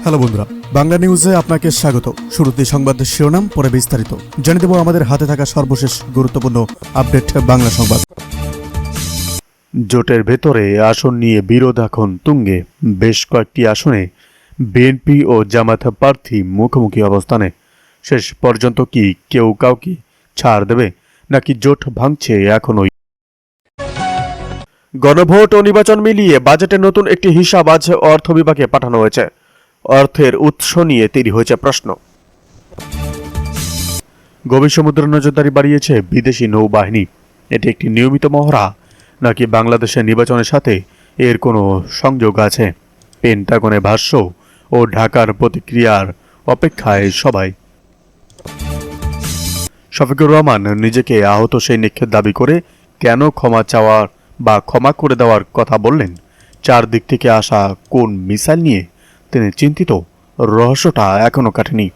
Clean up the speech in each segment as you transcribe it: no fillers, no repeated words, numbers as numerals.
Hello বন্ধুরা, বাংলা নিউজে আপনাকে স্বাগত। শুরুতে সংবাদের শিরোনাম, পরে বিস্তারিত জানিয়ে দেব আমাদের হাতে থাকা সর্বশেষ গুরুত্বপূর্ণ আপডেট বাংলা সংবাদ। জোটের ভেতরে আসন নিয়ে বিরোধ এখন তুঙ্গে। বেশ কয়েকটি আসনে বিএনপি ও জামায়াত প্রার্থী মুখোমুখি অবস্থানে। শেষ পর্যন্ত কি কেউ কাউকে ছাড় দেবে নাকি জোট ভাঙছে এখনই? গণভোট ও নির্বাচন মিলিয়ে বাজেটে নতুন একটি হিসাব আজ অর্থ বিভাগে পাঠানো হয়েছে। অর্থের উৎস নিয়ে তৈরি হয়েছে প্রশ্ন। গভীর সমুদ্রে নজরদারি বাড়িয়েছে বিদেশি নৌবাহিনী। এটি একটি নিয়মিত মহড়া নাকি বাংলাদেশের নির্বাচনের সাথে এর কোনো সংযোগ আছে? পেন্টাগনের ভাষ্য ও ঢাকার প্রতিক্রিয়ার অপেক্ষায় সবাই। শফিকুর রহমান নিজেকে আহত সৈনিকের দাবি করে কেন ক্ষমা চাওয়ার বা ক্ষমা করে দেওয়ার কথা বললেন? চারদিক থেকে আসা কোন মিসাইল নিয়ে তিনি চিন্তিত? রহস্যটা এখনো কাটেনি।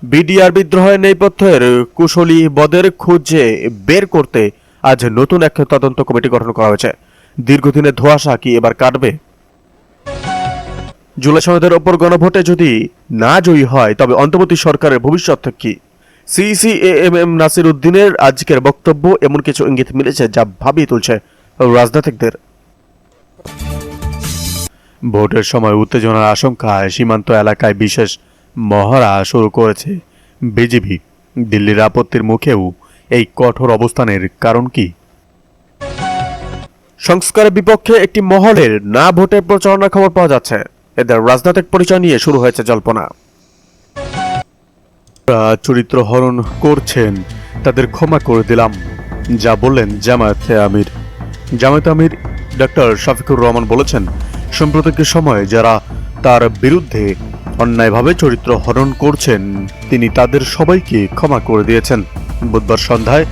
বিডিআর বিদ্রোহের নেপথ্যের কুশলী বদের খুঁজে বের করতে আজ নতুন এক তদন্ত কমিটি গঠন করা হয়েছে। দীর্ঘদিনের ধোঁয়াশা কি এবার কাটবে? জুলাই সনদের ওপর গণভোটে যদি না জয়ী হয় তবে অন্তর্বর্তী সরকারের ভবিষ্যৎ কি? সিসিএএম নাসির উদ্দিনের আজকের বক্তব্য এমন কিছু ইঙ্গিত মিলেছে যা ভাবিয়ে তুলছে রাজনীতিকদের। ভোটের সময় উত্তেজনার আশঙ্কায় সীমান্ত এলাকায় বিশেষ মহড়া শুরু করেছে বিজিবি। দিল্লির আপত্তির মুখেও এই কঠোর অবস্থানের কারণ কি? সংস্কারের বিপক্ষে একটি মহলের না ভোটের প্রচারণার খবর পাওয়া যাচ্ছে। এদের রাজনৈতিক পরিচয় নিয়ে শুরু হয়েছে জল্পনা। চরিত্র হরণ করছেন, তাদের ক্ষমা করে দিলাম, যা বললেন জামায়াতে আমির ডক্টর শফিকুর রহমান বলেছেন, সাম্প্রতিক সময়ে যারা তার বিরুদ্ধে অন্যায়ভাবে চরিত্র হরণ করছেন তিনি তাদের সবাইকে ক্ষমা করে দিয়েছেন। বুধবার সন্ধ্যায়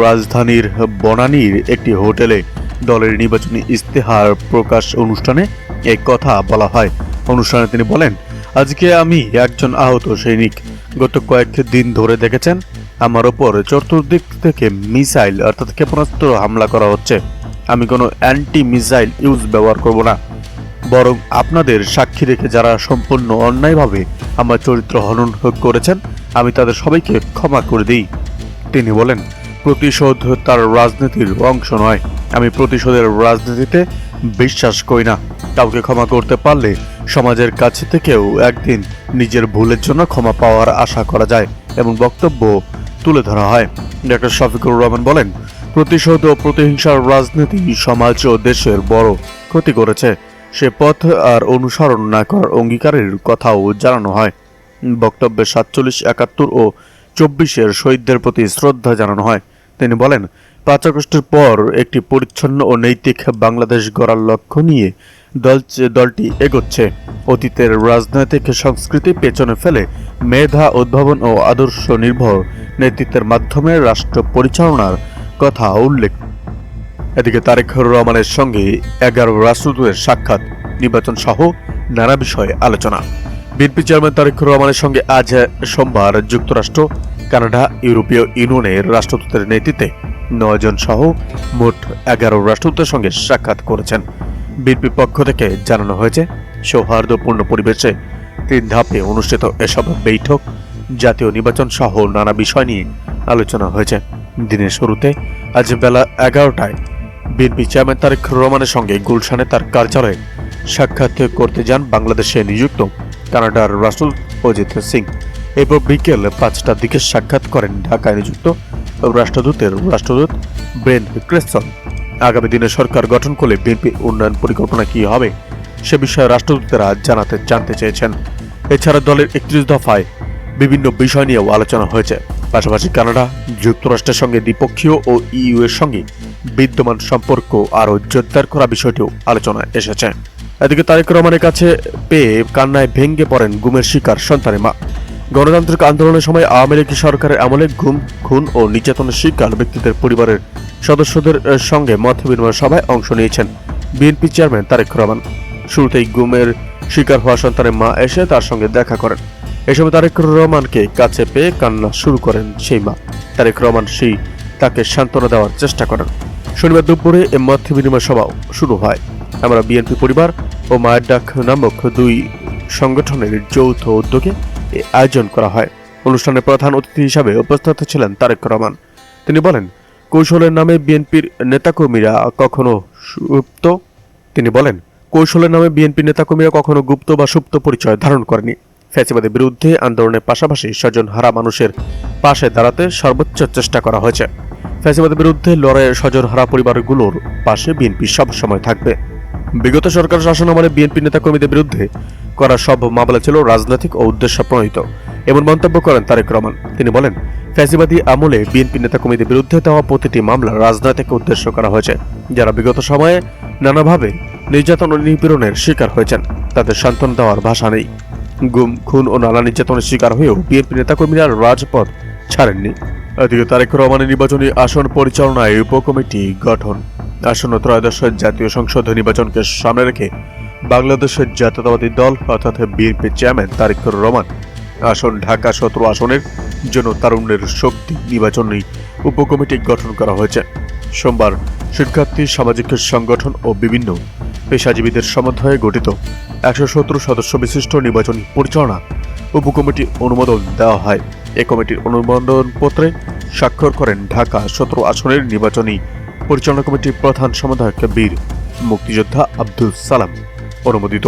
রাজধানীর বনানীর একটি হোটেলে দলের নির্বাচনী ইস্তেহার প্রকাশ অনুষ্ঠানে এই কথা বলা হয়। অনুষ্ঠানে তিনি বলেন, আজকে আমি একজন আহত সৈনিক। গত কয়েক দিন ধরে দেখেছেন আমার ওপর চতুর্দিক থেকে মিসাইল অর্থাৎ ক্ষেপণাস্ত্র হামলা করা হচ্ছে। আমি কোনো অ্যান্টি মিসাইল ব্যবহার করব না, বরং আপনাদের সাক্ষী রেখে যারা সম্পূর্ণ অন্যায়ভাবে আমার চরিত্র হনন করেছেন আমি তাদের সবাইকে ক্ষমা করে দিই। তিনি বলেন, প্রতিশোধ তার রাজনীতির অংশ নয়। আমি প্রতিশোধের রাজনীতিতে বিশ্বাস করি না। কাউকে ক্ষমা করতে পারলে সমাজের কাছে থেকেও একদিন নিজের ভুলের জন্য ক্ষমা পাওয়ার আশা করা যায় এবং বক্তব্য তুলে ধরা হয়। ডক্টর শফিকুর রহমান বলেন, প্রতিশোধ ও প্রতিহিংসার রাজনীতি সমাজ ও দেশের বড় ক্ষতি করেছে। সে পথ আর অনুসরণ না করার অঙ্গীকারের কথাও জানানো হয়। বক্তব্যে 47, 71 ও 24-এর শহীদদের প্রতি শ্রদ্ধা জানানো হয়। তিনি বলেন, 5 আগস্টের পর একটি পরিচ্ছন্ন ও নৈতিক বাংলাদেশ গড়ার লক্ষ্য নিয়ে দলটি এগোচ্ছে। অতীতের রাজনৈতিক সংস্কৃতি পেছনে ফেলে মেধা, উদ্ভাবন ও আদর্শ নির্ভর নেতৃত্বের মাধ্যমে রাষ্ট্র পরিচালনার কথা উল্লেখ। এদিকে তারেক রহমানের সঙ্গে 11 রাষ্ট্রদূতের সাক্ষাৎ, নির্বাচন সহ নানা বিষয়ে আলোচনা। বিএনপি চেয়ারম্যান তারেক রহমানের সঙ্গে আজ সোমবার যুক্তরাষ্ট্র, কানাডা, ইউরোপীয় ইউনিয়নের রাষ্ট্রদূতের নেতৃত্বে 9 জন সহ মোট 11 রাষ্ট্রদূতের সঙ্গে সাক্ষাৎ করেছেন। বিএনপির পক্ষ থেকে জানানো হয়েছে, সৌহার্দ্যপূর্ণ পরিবেশে 3 ধাপে অনুষ্ঠিত এসব বৈঠক জাতীয় নির্বাচন সহ নানা বিষয় নিয়ে আলোচনা হয়েছে। দিনের শুরুতে আজ বেলা 11টায় বিএনপি চেয়ারম্যান তারেক রহমানের সঙ্গে গুলশানে তার কার্যালয়ে সাক্ষাৎ করতে যান বাংলাদেশে নিযুক্ত কানাডার রাষ্ট্রদূত অজিত সিং। এরপর বিকেল 5টার দিকে সাক্ষাৎ করেন ঢাকায় নিযুক্ত রাষ্ট্রদূত ব্রেন ক্রেসন। আগামী দিনে সরকার গঠন করলে বিএনপির উন্নয়ন পরিকল্পনা কি হবে সে বিষয়ে রাষ্ট্রদূতেরা জানতে চেয়েছেন। এছাড়া দলের 31 দফায় বিভিন্ন বিষয় নিয়েও আলোচনা হয়েছে। পাশাপাশি কানাডা, যুক্তরাষ্ট্রের সঙ্গে দ্বিপক্ষীয় ও ইইউ এর সঙ্গে বিদ্যমান সম্পর্ক আরও জোরদার করা বিষয়টিও আলোচনায় এসেছে। এদিকে তারেক রহমানের কাছে পেয়ে কান্নায় ভেঙে পড়েন গুমের শিকার সন্তানের মা। গণতান্ত্রিক আন্দোলনের সময় আওয়ামী লীগ সরকারের আমলে গুম, খুন ও নির্যাতনের শিকার ব্যক্তিদের পরিবারের সদস্যদের সঙ্গে মত বিনিময় সভায় অংশ নিয়েছেন বিএনপি চেয়ারম্যান তারেক রহমান। শুরুতেই গুমের শিকার হওয়া সন্তানের মা এসে তার সঙ্গে দেখা করেন। এ সময় তারেক রহমানকে কাছে পেয়ে কান্না শুরু করেন সেই মা। তারেক রহমান তাকে সান্ত্বনা দেওয়ার চেষ্টা করেন। শনিবার দুপুরে এ মত বিনিময় সভাও শুরু হয়। আমরা বিএনপি পরিবার ও ও মায়ের ডাক নামক দুই সংগঠনের যৌথ উদ্যোগে এই আয়োজন করা হয়। অনুষ্ঠানে প্রধান অতিথি হিসাবে উপস্থিত ছিলেন তারেক রহমান। তিনি বলেন, কৌশলের নামে বিএনপির নেতাকর্মীরা কখনো গুপ্ত বা সুপ্ত পরিচয় ধারণ করেনি। ফ্যাসিবাদের বিরুদ্ধে আন্দোলনের পাশাপাশি স্বজনহারা মানুষের পাশে দাঁড়াতে সর্বোচ্চ চেষ্টা করা হয়েছে। ফ্যাসিবাদের বিরুদ্ধে লড়াইয়ের স্বজনহারা পরিবারগুলোর পাশে বিএনপি সবসময় থাকবে। বিগত সরকার শাসনামলে বিএনপি নেতাকর্মীদের বিরুদ্ধে করা সব মামলা ছিল রাজনৈতিক ও উদ্দেশ্য প্রণোদিত, এমন মন্তব্য করেন তারেক রহমান। তিনি বলেন, ফ্যাসিবাদী আমলে বিএনপি নেতাকর্মীদের বিরুদ্ধে দেওয়া প্রতিটি মামলা রাজনৈতিক উদ্দেশ্য করা হয়েছে। যারা বিগত সময়ে নানাভাবে নির্যাতন ও নিপীড়নের শিকার হয়েছেন, তাদের সান্ত্বনা দেওয়ার ভাষা নেই। গুম, খুন ও নানা নির্যাতনের শিকার হয়েও বিএনপি নেতাকর্মীরা রাজপথ ছাড়েননি। এদিকে তারেক রহমানের নির্বাচনী আসন পরিচালনায় উপকমিটি গঠন। আসন্ন ত্রয়োদশ জাতীয় সংসদ নির্বাচনকে সামনে রেখে বাংলাদেশের জাতীয়তাবাদী দল অর্থাৎ বিএনপি চেয়ারম্যান তারেক রহমান আসন ঢাকা 17 আসনের জন্য তারুণ্যের শক্তি নির্বাচনী উপকমিটি গঠন করা হয়েছে। সোমবার শিক্ষার্থী, সামাজিক সংগঠন ও বিভিন্ন পেশাজীবীদের সমন্বয়ে গঠিত 117 সদস্য বিশিষ্ট নির্বাচনী পরিচালনা উপকমিটি অনুমোদন দেওয়া হয়। এ কমিটির অনুমোদন পত্রে স্বাক্ষর করেন ঢাকা 17 আসনের নির্বাচনী পরিচালনা কমিটির প্রধান সমন্বয়ক বীর মুক্তিযোদ্ধা আব্দুল সালাম। অনুমোদিত